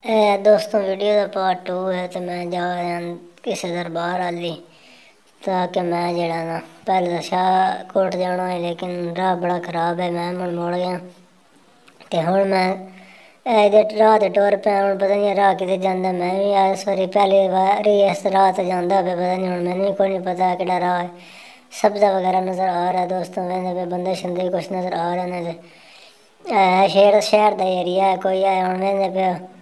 दोस्तों वीडियो का पार्ट 2 है तो मैं जा रहा किसी दरबार वाली ताकि मैं जरा ना पहले तो शाहकोट जाना है लेकिन राह बड़ा खराब है मैं मुड़ गया तो हूँ मैं राह तो टुर पाया हूँ पता नहीं राह कि जाता मैं भी इस बारी पहली बारी इस राह तो जाता पे पता नहीं हूँ मैंने भी कोई नहीं पता कि राह है सब्जा वगैरह नज़र आ रहा है दोस्तों वैसे पे बंदे शंदे कुछ नज़र आ रहे हैं शहर का एरिया है कोई है हूँ वैसे पे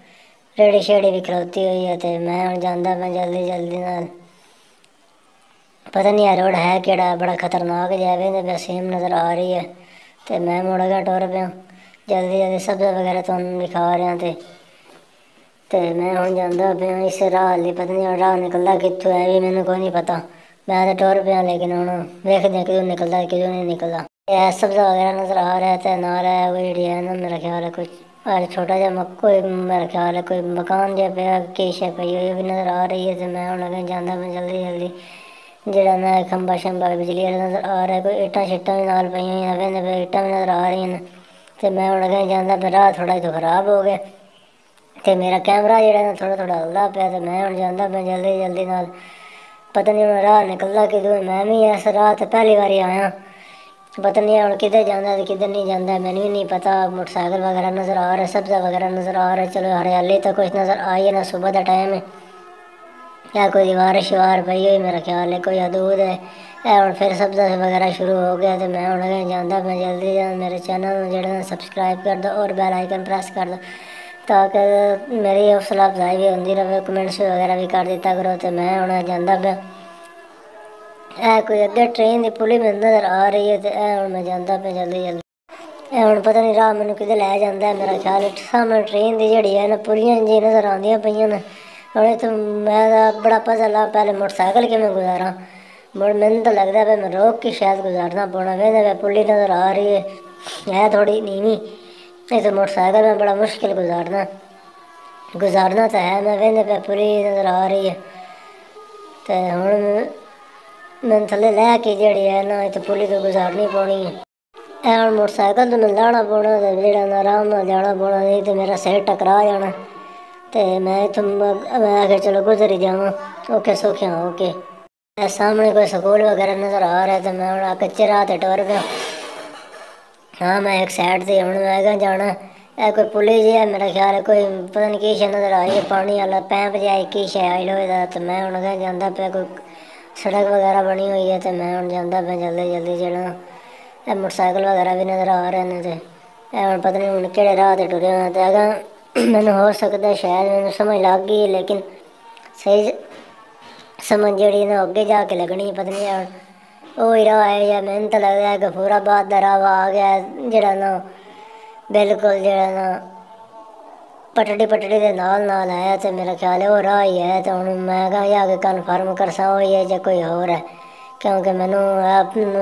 रेड़ी शेड़ी भी खलोती हुई है तो मैं हूँ जाता मैं जल्दी जल्दी नाल पता नहीं रोड है केड़ा बड़ा खतरनाक जाए पे सेम नज़र आ रही है तो मैं मुड़ गया टुर पाया जल्दी जल्दी सब्ज़ा वगैरह तुहानू दिखा रहा तो मैं हूँ जाता पाया इस राह हाली पता नहीं राह निकलता कितों है भी मैंने कोई नहीं पता मैं तो टुर पाया लेकिन हूँ वेखदे कितों निकलता कितों नहीं निकलता सब्ज़ा वगैरह नज़र आ रहा है तो नाल है वो जी है ना मेरा ख्याल है कुछ और छोटा जहा कोई मेरा ख्याल है कोई मकान जहा पे किश है पई हुई भी नज़र आ रही है तो मैं हूँ लगे जाता मैं जल्दी जल्दी जरा मैं खंबा शंबा बिजली वाला नज़र आ रहा है कोई इट्टां शिट्टां भी नाल पई हुई हैं इट्टां भी नज़र आ रही हैं तो मैं हूँ लगे जाता पे राह थोड़ा तो खराब हो गया तो मेरा कैमरा जरा थोड़ा थोड़ा हल्दा पाया तो मैं हूँ जाता मैं जल्दी जल्दी नाल पता नहीं हूँ राह निकलता किधर मैं भी इस राह तो पहली बारी आया पता नहीं हूँ किधर जाता किधर नहीं जाता मैंने भी नहीं पता मोटरसाइकिल वगैरह नज़र आ रहा है सब्ज़ा वगैरह नज़र आ रहा है चलो हरियाली तो कुछ नज़र आई है ना सुबह का टाइम है या कोई दीवार शिवार पई हुई मेरा ख्याल है कोई अदूद है हूँ फिर सब्ज़ा वगैरह शुरू हो गया तो मैं हूँ जाता मैं जल्दी मेरे चैनल जो सबसक्राइब कर दो और बेल आइकन प्रेस कर दो ताकि मेरी हौसला अफजाई भी होती रहे कमेंट्स वगैरह भी कर दिता करो तो मैं हूँ जाता पे कोई अगे ट्रेन की पुली में नज़र आ रही है तो हूँ मैं जाता पे जल्दी जल्दी हूँ पता नहीं राह मैनू कि लै जाता है मेरा ख्याल है सामने ट्रेन की जी है ना पुलियां जी नज़र आदियाँ पई ने हूँ तो मैं बड़ा पजल आ पहले मोटरसाइकिल कि मैं गुजारा मुड़ मैनू तो लगता है मैं रोक के शायद गुजारना पौना वे पुली नज़र आ रही है थोड़ी नीवी नहीं तो मोटरसाइकिल में बड़ा मुश्किल गुजारना तो है मैं वेंदे पे पुली नज़र आ रही है तो हूँ मैं थले लैके जी है ना इतने पुली तो गुजारनी पौनी है हूँ मोटरसाइकिल तो मैं लाना पौना तो जो आराम नाल जाना पौना नहीं तो मेरा सिर टकरा जाना तो मैं इतों मैं आके चलो गुजर ही जावा ओके सौखे ओके सामने कोई स्कूल वगैरह नज़र आ रहा है तो मैं हूँ कच्चे राह तो टुर पाया हाँ मैं एक साइड से हूँ मैं क्या जाना कोई पुली जी है मेरा ख्याल है कोई पता नहीं किश नज़र आई है पानी वाला पैंप जाए किश है आई लो तो मैं हूँ क्या जाता पे कोई सड़क वगैरह बनी हुई है तो मैं हूँ जाता पे जल्दी जल्दी जरा मोटरसाइकिल वगैरह भी नज़र आ रहे हैं तो हूँ पता नहीं हूँ कि राह तो टुरे तो अगर मैंने हो सकता शायद मैंने समझ लग गई लेकिन सही समझ जी ना अगे जाके लगनी पता नहीं वो ही राह है या मैंने तो लगता है गफूराबाद का राह आ गया जरा ना बिल्कुल जरा ना पटड़ी पटड़ी के नाल है तो मेरा ख्याल है वो राह ही है तो हूँ मैं कहा आगे कन्फर्म कर सा हो है या कोई होर है क्योंकि मैनू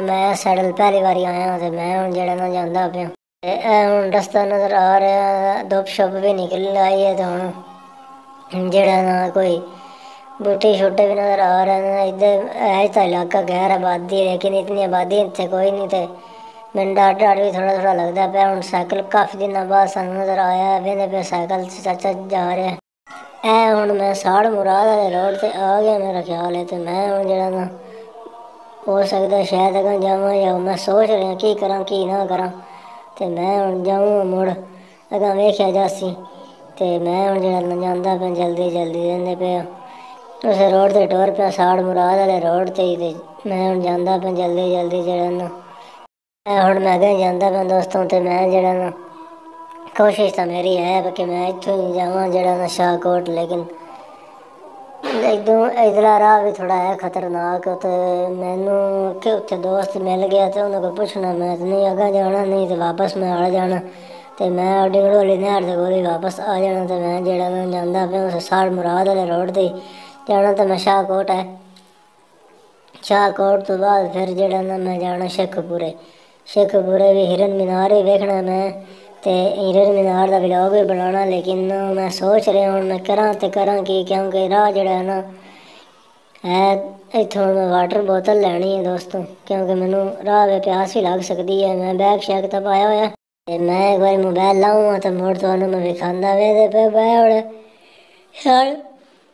मैं सैडल पहली बारी आया तो मैं हूँ जरा ना जाता पाया हूँ रस्ता नज़र आ रहा धुप शुप भी निकल आई है तो हूँ जरा ना कोई बूटे छोटे भी नज़र आ रहे हैं इधर है तो इलाका गैर आबादी है लेकिन इतनी आबादी इतने कोई नहीं थे मैंने डर डर भी थोड़ा थोड़ा लगता पाया हूँ साइकिल काफ़ी दिन बाद सानू नज़र आया है पे साइकिल से चाचा जा रहा है हूँ मैं साड़ मुराद वाले रोड से आ गया मेरा ख्याल है तो मैं हूँ जरा ना हो सकता शायद अगर जावा या मैं सोच रहा की करा की ना करा तो मैं हूँ जाऊँ मुड़ अगर वेख्या जासी तो मैं हूँ जरा जाता पे जल्दी जल्दी देंदे पे उस रोड से टुर पाया साड़ मुराद वाले रोड से ही तो मैं हूँ जाता पे जल्दी जल्दी जरा ना हूँ मैं अगर जाता पाया दोस्तों तो मैं जरा ना कोशिश तो मेरी है कि मैं इतों ही जावा जरा ना शाहकोट लेकिन इधला राह भी थोड़ा है खतरनाक तो मैनू कि उत्थे दोस्त मिल गया तो उन्होंने को पूछना मैं तो नहीं अगर जाना नहीं तो वापस मैं आ जाना तो मैं अड्डी घड़ोली नहर से कोई वापस आ जाना तो मैं जरा मैं जाता पे उस साड़ मुराद वाले रोड से जाना तो मैं शाहकोट है शाहकोट तो बाद फिर जरा ना मैं जाना शेखपुरे भी हिरन मीनार ही वेखना मैं तो हिरन मीनार का व्लॉग भी बनाना लेकिन मैं सोच रहा हूँ मैं करा तो करा कि क्योंकि राह जड़ा है ना है इतों मैं वाटर बोतल लैनी है दोस्तों क्योंकि मैनू राह में प्यास भी लग सकती है मैं बैग शैग तो पाया हुआ मैं एक बार मोबाइल लाऊँ तो मुड़ तो मैं विखादा वे पे पाया यार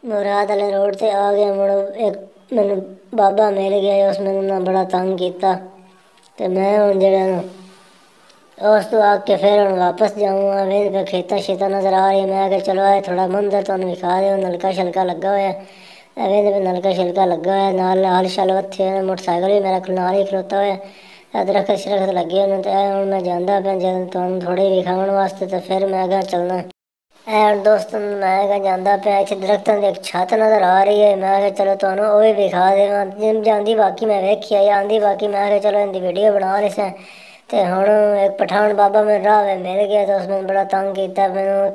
मुराद वाले रोड से आ गया मुड़ो एक मैनू बाबा मिल गया उस मैनू ना बड़ा तंग किया तो मैं हूँ जरा उस तो आके फिर हूँ वापस जाऊँगा वे पे खेता शेता नज़र आ रही मैं आगे चलो आए थोड़ा मंदिर तुहानू विखा दे नलका शलका लगा हुआ वे पे नलका शलका लगा हुआ नाल हल शल वत्थे मोटरसाइकिल भी मेरा नाल ही खलोता हुआ दरख्त शरख्त लगे हुए तो हूँ मैं जाता पाया जब तुहानू थोड़े विखाने वास्ते तो फिर मैं आगे चलना दोस्तों मैं जाता पाया इतने दरख्तों की एक छत नज़र आ रही है मैं चलो तुहानू वो भी विखा देवां जिम जाती बाकी मैं वेखी आई आंदी बाकी मैं चलो इनकी वीडियो बना रही सा तो हुण एक पठान बाबा मैं राह में मिल गया तो उसने बड़ा तंग किया मैनू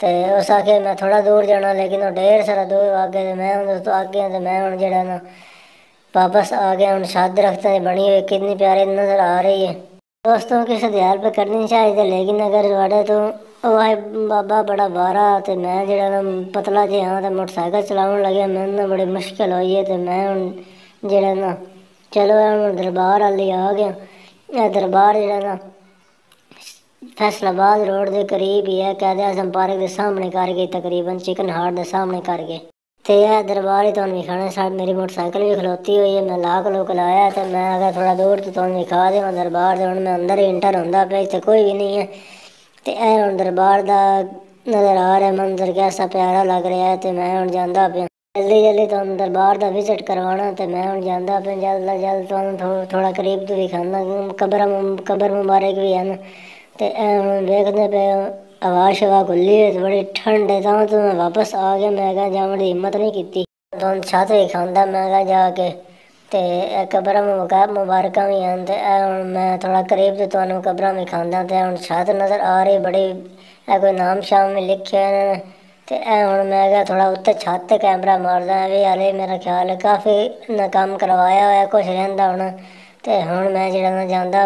तो उस आखे मैं थोड़ा दूर जाना लेकिन वो ढेर सारा दूर आगे तो मैं उस तो आगे तो मैं हूँ जरा ना वापस आ गया हूँ छत दरख्तों की बनी हुई कितनी प्यारी नज़र आ रही है दोस्तों किसी की हेल्प करनी चाहिए लेकिन अगर वाड़े तो वाह बाबा बड़ा बारा तो मैं जरा ना पतला जे हाँ तो मोटरसाइकिल चलाने लगे मैंने ना बड़ी मुश्किल हुई है तो मैं हूँ जरा ना चलो हूँ दरबार वाली आ गया दरबार जरा ना फैसलाबाद रोड के करीब ही है कहते आजम पार्क के सामने कर गए तकरीबन चिकन हार्ट के सामने कर गए तो यह दरबार ही तुहानू विखाना साइड मेरी मोटरसाइकिल भी खलोती हुई है मैं लाक लूक लाया तो मैं अगर थोड़ा दूर तो तुहानू विखा देवां दरबार तो हुण मैं अंदर ही इंटर होंदा पिया इत्थे कोई भी नहीं है तो यह हुण दरबार का नज़र आ रहा मंजर कैसा प्यारा लग रहा है तो मैं हुण जांदा पिया जल्दी जल्दी तुहानू दरबार का विजिट करवाना तो मैं हुण जांदा पिया जल्द अज जल्द तुहानू थोड़ा करीब तो विखाना कबर मुबारक भी हैं तो देखते पे हवा शवा खुली है तो बड़ी ठंड है तो मैं वापस आ गया मैं कहा जाने की हिम्मत नहीं की तुहानू छत विखांदा मैं कहा जाके तो कबर मुबारक भी हैं तो हुण मैं थोड़ा करीब तो तुहानू कबर विखांदा तो हुण छत नज़र आ रही बड़ी कोई नाम शाम भी लिखे हैं तो हुण मैं क्या थोड़ा उत्ते छत ते कैमरा मारदा भी हाले मेरा ख्याल है काफ़ी ना काम करवाया होया कुछ रहिंदा होना तो हुण मैं जरा जांदा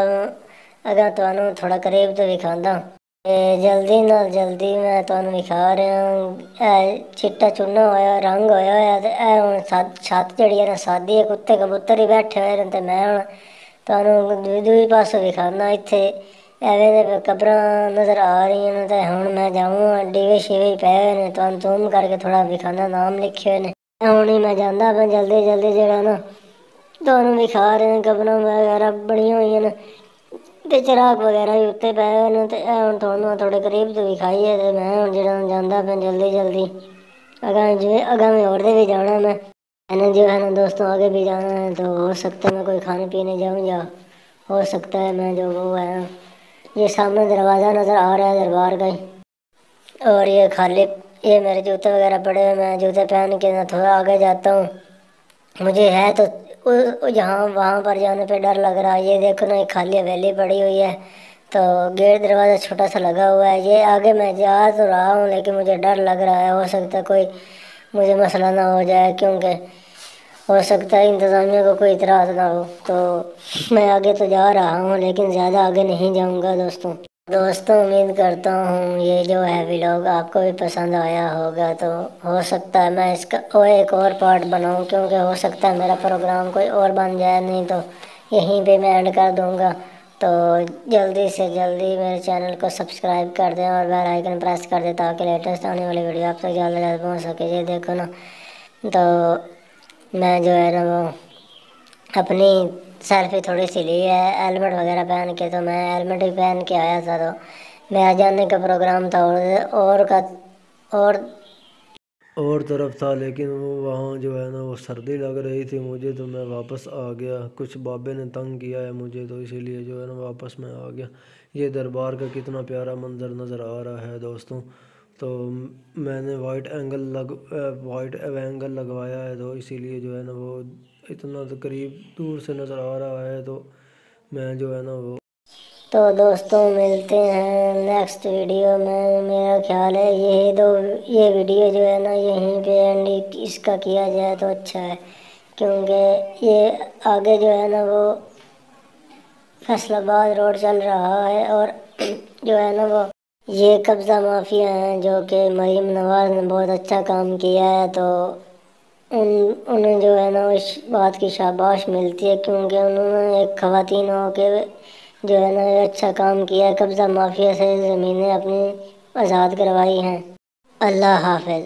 अगर तुहानू थोड़ा करीब तो विखांदा जल्दी नाल जल्दी मैं तुहानू विखा रहा चिट्टा चुना होया रंग होया होया ते हुण छत जिहड़ी है ना सादी है कुत्ते कबूतर ही बैठे हुए ने ते मैं हुण तुहानू दूई पासों विखाना इत्थे एवें दे कबरां नज़र आ रही हैं तो हुण मैं जाऊँगा डीवे शीवे पे ने तुहानू जूम करके थोड़ा विखाना नाम लिखे हुए ने हुण ही मैं जांदा पिया जल्दी जल्दी जरा ना तुहानू विखा रहे कबरां वगैरह बनिया हुई ने ते चराग वगैरह भी उत्ते पे ने ते हुण तुहानू थोड़े करीब तो विखाइए ते मैं हुण जरा जांदा पिया जल्दी जल्दी अगा में और भी जाना मैंने जो है ना दोस्तों आगे भी जाना है तो हो सकता है मैं कोई खाने पीने जाऊँ या हो सकता है मैं जो वो है ये सामने दरवाज़ा नज़र आ रहा है दरबार का ही और ये खाली ये मेरे जूते वगैरह पड़े हुए मैं जूते पहन के ना थोड़ा आगे जाता हूँ मुझे है तो जहाँ वहाँ पर जाने पे डर लग रहा है ये देखो ना एक खाली हवेली पड़ी हुई है तो गेट दरवाज़ा छोटा सा लगा हुआ है ये आगे मैं जा तो रहा हूँ लेकिन मुझे डर लग रहा है हो सकता है कोई मुझे मसला ना हो जाए क्योंकि हो सकता है इंतज़ामिया को कोई इतराज़ ना हो तो मैं आगे तो जा रहा हूँ लेकिन ज़्यादा आगे नहीं जाऊँगा दोस्तों उम्मीद करता हूँ ये जो है व्लॉग आपको भी पसंद आया होगा तो हो सकता है मैं इसका और एक और पार्ट बनाऊँ क्योंकि हो सकता है मेरा प्रोग्राम कोई और बन जाए नहीं तो यहीं पे मैं एंड कर दूँगा तो जल्दी से जल्दी मेरे चैनल को सब्सक्राइब कर दें और बेल आइकन प्रेस कर दें ताकि लेटेस्ट आने वाली वीडियो आप तक ज़्यादा से ज़्यादा पहुँच सके ये देखो ना तो मैं जो है ना वो अपनी सेल्फी थोड़ी सी ली है हेलमेट वगैरह पहन के तो मैं हेलमेट भी पहन के आया था तो मैं आ जाने का प्रोग्राम था और और तरफ था लेकिन वो वहाँ जो है ना वो सर्दी लग रही थी मुझे तो मैं वापस आ गया कुछ बाबे ने तंग किया है मुझे तो इसीलिए जो है ना वापस मैं आ गया ये दरबार का कितना प्यारा मंज़र नज़र आ रहा है दोस्तों तो मैंने वाइट एंगल लगवाया है तो इसीलिए जो है ना वो इतना तो करीब दूर से नज़र आ रहा है तो मैं जो है ना वो तो दोस्तों मिलते हैं नेक्स्ट वीडियो में मेरा ख्याल है ये वीडियो जो है ना यहीं पे एंड इसका किया जाए तो अच्छा है क्योंकि ये आगे जो है ना वो फैसलाबाद रोड चल रहा है और जो है ना वो ये कब्ज़ा माफिया हैं जो कि मरीम नवाज़ ने बहुत अच्छा काम किया है तो उन्हें जो है ना इस बात की शाबाश मिलती है क्योंकि उन्होंने एक ख़वातीन हो के जो है ना अच्छा काम किया है कब्ज़ा माफिया से ज़मीनें अपनी आज़ाद करवाई हैं अल्लाह हाफ़िज़।